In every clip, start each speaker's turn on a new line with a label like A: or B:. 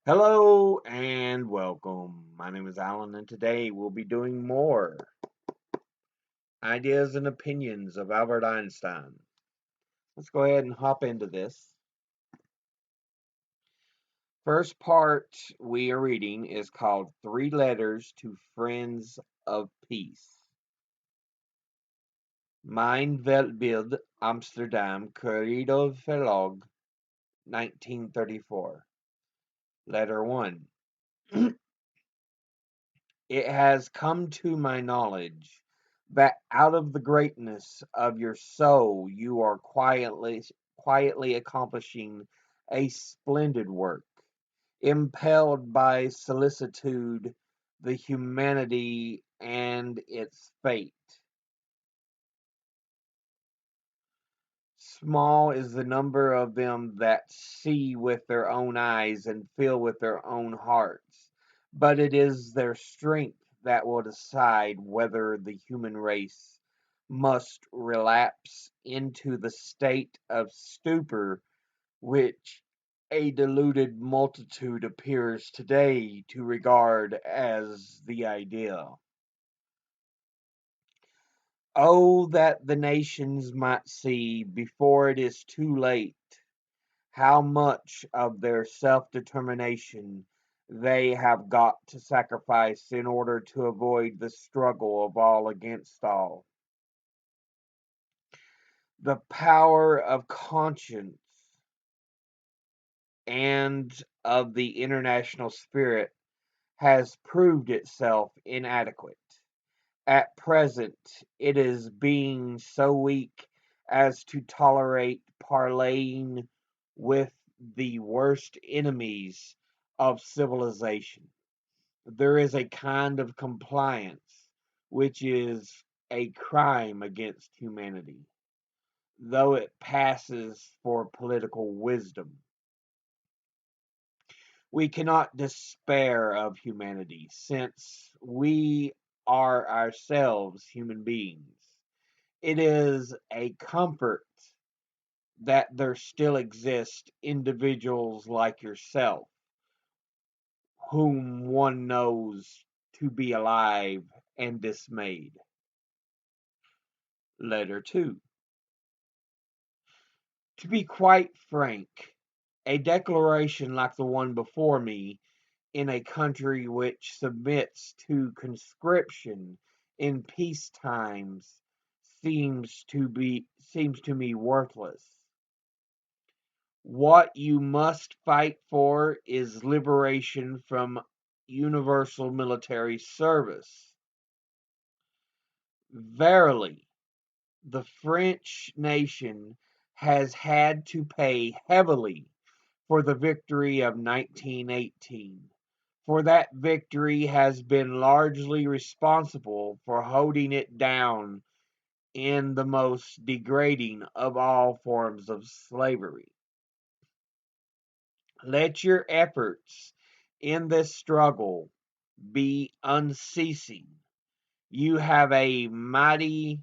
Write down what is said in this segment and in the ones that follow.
A: Hello and welcome. My name is Alan, and today we'll be doing more ideas and opinions of Albert Einstein. Let's go ahead and hop into this. First part we are reading is called Three Letters to Friends of Peace. Mein Weltbild, Amsterdam, Corrido Verlag, 1934. Letter 1. It has come to my knowledge that out of the greatness of your soul you are quietly accomplishing a splendid work, impelled by solicitude the humanity and its fate. Small is the number of them that see with their own eyes and feel with their own hearts, but it is their strength that will decide whether the human race must relapse into the state of stupor which a deluded multitude appears today to regard as the ideal. Oh, that the nations might see, before it is too late, how much of their self-determination they have got to sacrifice in order to avoid the struggle of all against all. The power of conscience and of the international spirit has proved itself inadequate. At present, it is being so weak as to tolerate parleying with the worst enemies of civilization. There is a kind of compliance which is a crime against humanity, though it passes for political wisdom. We cannot despair of humanity, since we are ourselves human beings. It is a comfort that there still exist individuals like yourself, whom one knows to be alive and dismayed. Letter 2. To be quite frank, a declaration like the one before me, in a country which submits to conscription in peace times, seems to me worthless. What you must fight for is liberation from universal military service. Verily, the French nation has had to pay heavily for the victory of 1918, for that victory has been largely responsible for holding it down in the most degrading of all forms of slavery. Let your efforts in this struggle be unceasing. You have a mighty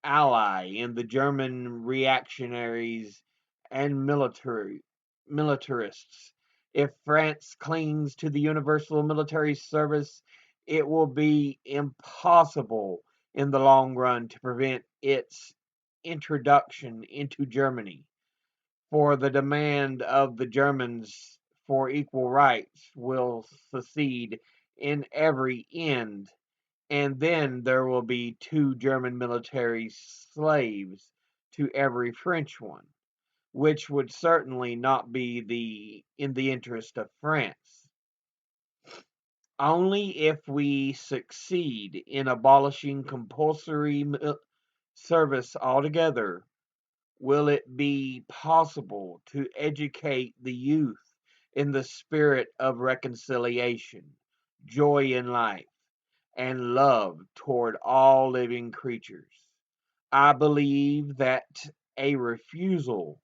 A: ally in the German reactionaries and militarists. If France clings to the universal military service, it will be impossible in the long run to prevent its introduction into Germany, for the demand of the Germans for equal rights will succeed in every end, and then there will be two German military slaves to every French one, which would certainly not be in the interest of France. Only if we succeed in abolishing compulsory service altogether will it be possible to educate the youth in the spirit of reconciliation, joy in life, and love toward all living creatures. I believe that a refusal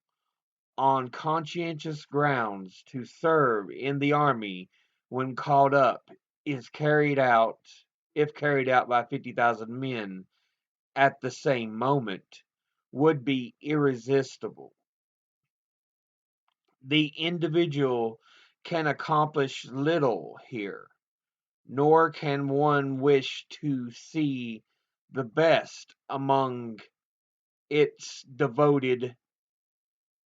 A: on conscientious grounds to serve in the army when called up is carried out, if carried out by 50,000 men at the same moment, would be irresistible. The individual can accomplish little here, nor can one wish to see the best among its devoted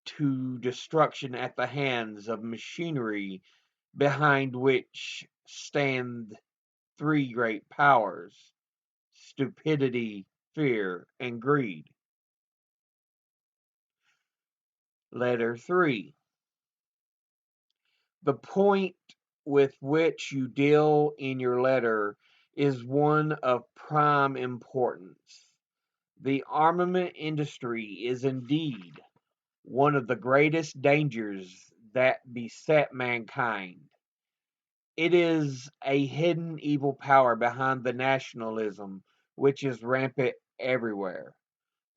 A: to destruction at the hands of machinery behind which stand three great powers: stupidity, fear, and greed. Letter 3. The point with which you deal in your letter is one of prime importance. The armament industry is indeed one of the greatest dangers that beset mankind. It is a hidden evil power behind the nationalism which is rampant everywhere.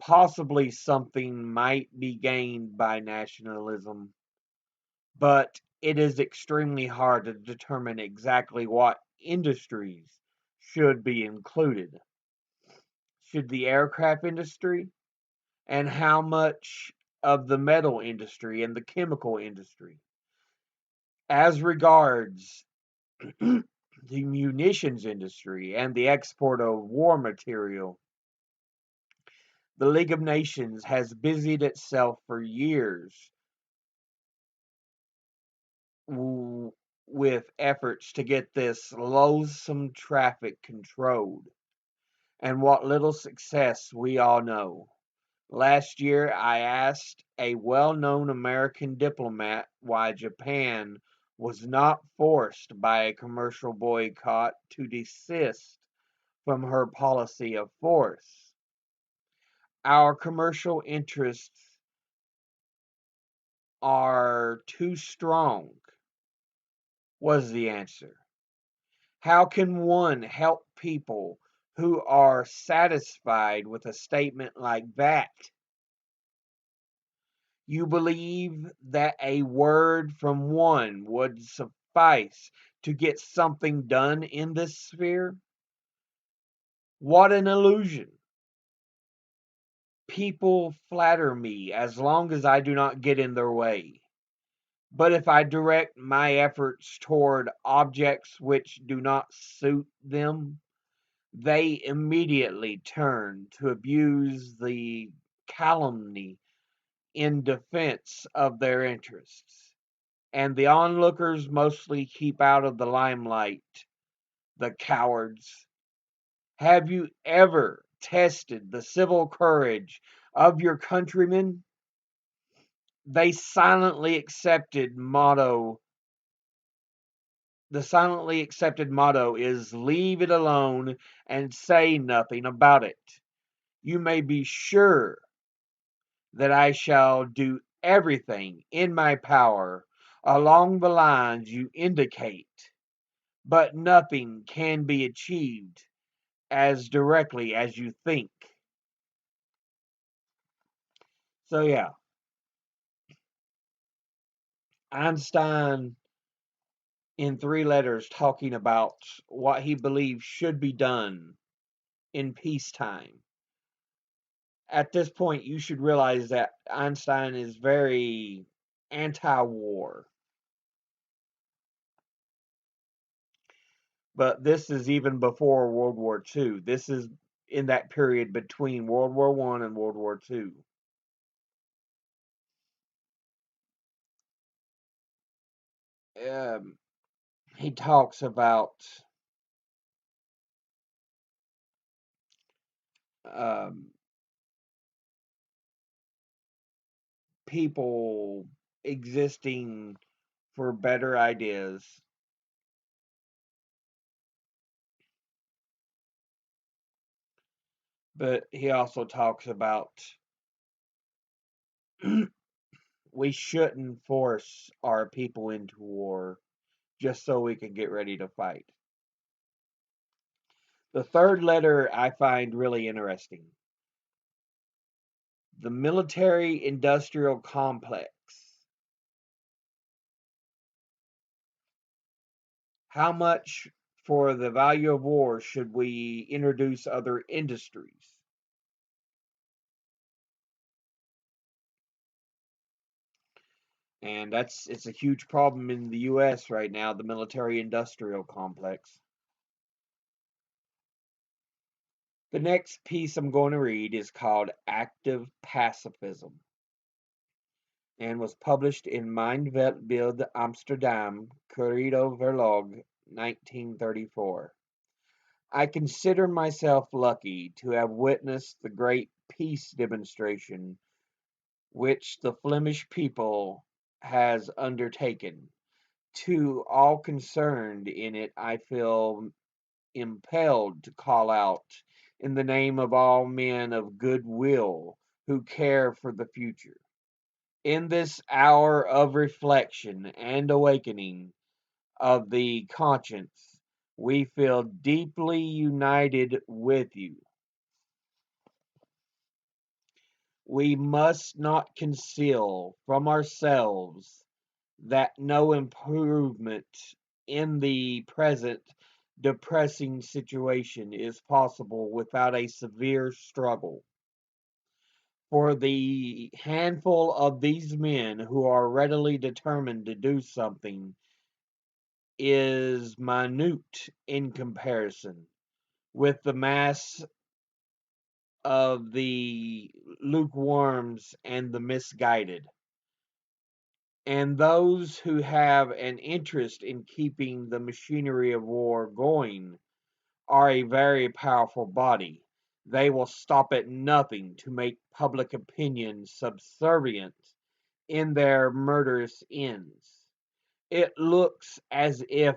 A: Possibly something might be gained by nationalism, but it is extremely hard to determine exactly what industries should be included. Should the aircraft industry? And how much of the metal industry and the chemical industry? As regards the munitions industry and the export of war material, the League of Nations has busied itself for years with efforts to get this loathsome traffic controlled, and what little success we all know. Last year, I asked a well known American diplomat why Japan was not forced by a commercial boycott to desist from her policy of force. Our commercial interests are too strong, was the answer. How can one help people who are satisfied with a statement like that? You believe that a word from one would suffice to get something done in this sphere? What an illusion! People flatter me as long as I do not get in their way. But if I direct my efforts toward objects which do not suit them, they immediately turn to abuse the calumny in defense of their interests, and the onlookers mostly keep out of the limelight. The cowards! Have you ever tested the civil courage of your countrymen? They silently accepted motto the silently accepted motto is leave it alone and say nothing about it. You may be sure that I shall do everything in my power along the lines you indicate, but nothing can be achieved as directly as you think. So, yeah, Einstein in three letters talking about what he believes should be done in peacetime. At this point, you should realize that Einstein is very anti war. But this is even before World War II. This is in that period between World War I and World War II. Um, he talks about um, people existing for better ideas, but he also talks about we shouldn't force our people into war just so we can get ready to fight. The third letter I find really interesting. The military industrial complex. How much for the value of war should we introduce other industries? And it's a huge problem in the US right now, the military industrial complex. The next piece I'm going to read is called Active Pacifism and was published in Mein Weltbild Amsterdam, Corrido Verlag, 1934. I consider myself lucky to have witnessed the great peace demonstration which the Flemish people has undertaken. To all concerned in it, I feel impelled to call out, in the name of all men of good will who care for the future. In this hour of reflection and awakening of the conscience, we feel deeply united with you. We must not conceal from ourselves that no improvement in the present depressing situation is possible without a severe struggle. For the handful of these men who are readily determined to do something is minute in comparison with the mass of the lukewarms and the misguided. And those who have an interest in keeping the machinery of war going are a very powerful body. They will stop at nothing to make public opinion subservient in their murderous ends. It looks as if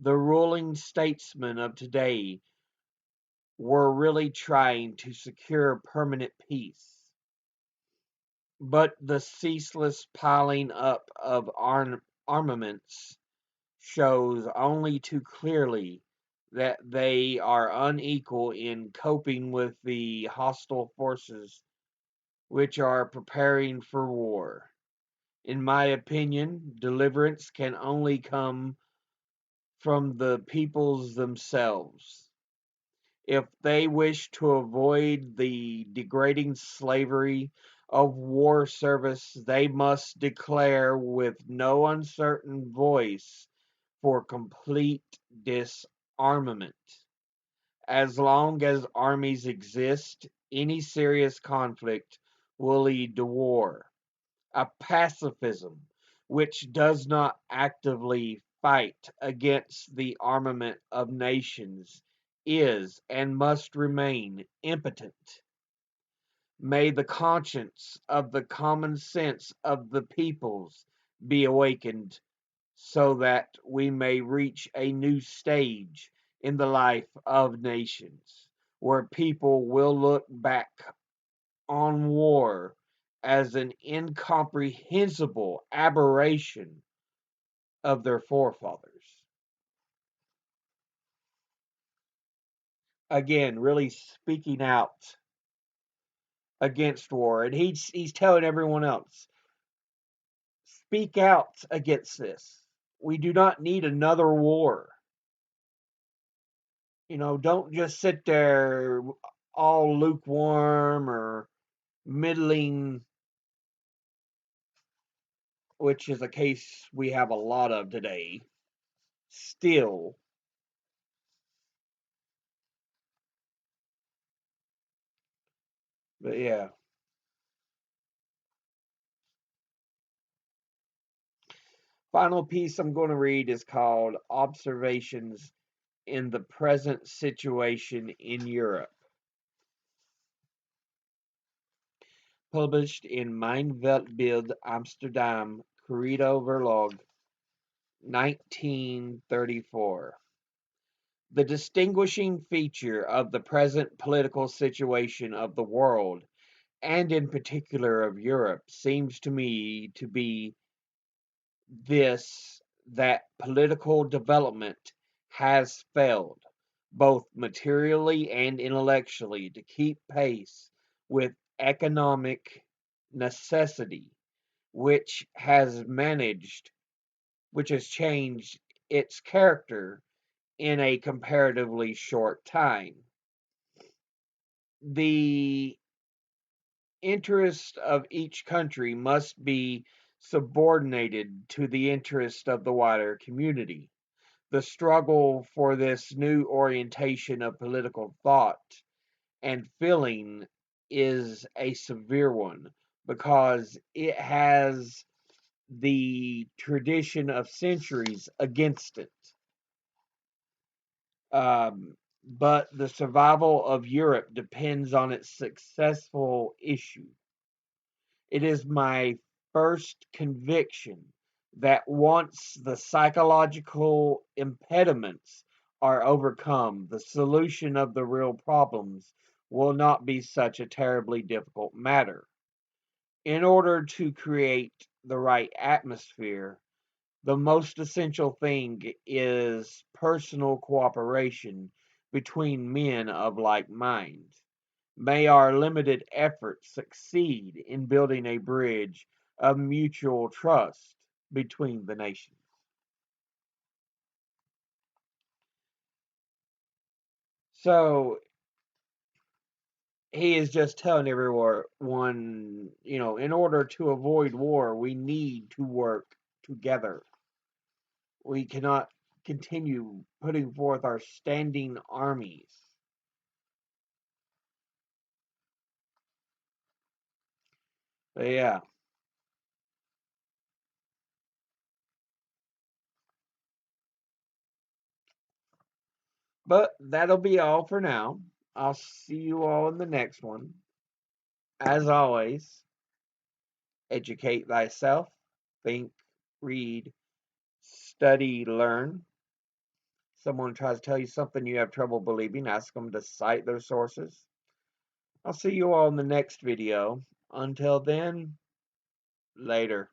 A: the ruling statesmen of today were really trying to secure permanent peace. But the ceaseless piling up of armaments shows only too clearly that they are unequal in coping with the hostile forces which are preparing for war. In my opinion, deliverance can only come from the peoples themselves. If they wish to avoid the degrading slavery of war service, they must declare with no uncertain voice for complete disarmament. As long as armies exist, any serious conflict will lead to war. A pacifism which does not actively fight against the armament of nations is and must remain impotent. May the conscience of the common sense of the peoples be awakened so that we may reach a new stage in the life of nations where people will look back on war as an incomprehensible aberration of their forefathers. Again, really speaking out against war. And he's telling everyone else, speak out against this. We do not need another war. Don't just sit there all lukewarm or middling, which is a case we have a lot of today. Still, but yeah. Final piece I'm going to read is called Observations in the Present Situation in Europe, published in Mein Weltbild Amsterdam, Corrido Verlag, 1934. The distinguishing feature of the present political situation of the world, and in particular of Europe, seems to me to be this: that political development has failed, both materially and intellectually, to keep pace with economic necessity, which has managed, which has changed its character in a comparatively short time. The interest of each country must be subordinated to the interest of the wider community. The struggle for this new orientation of political thought and feeling is a severe one because it has the tradition of centuries against it. But the survival of Europe depends on its successful issue. It is my first conviction that once the psychological impediments are overcome, the solution of the real problems will not be such a terribly difficult matter. In order to create the right atmosphere, the most essential thing is personal cooperation between men of like mind. May our limited efforts succeed in building a bridge of mutual trust between the nations. So he is just telling everyone, in order to avoid war, we need to work together. We cannot continue putting forth our standing armies. But yeah, but that'll be all for now. I'll see you all in the next one. As always, educate thyself, think, read, study, learn. Someone tries to tell you something you have trouble believing, ask them to cite their sources. I'll see you all in the next video. Until then, later.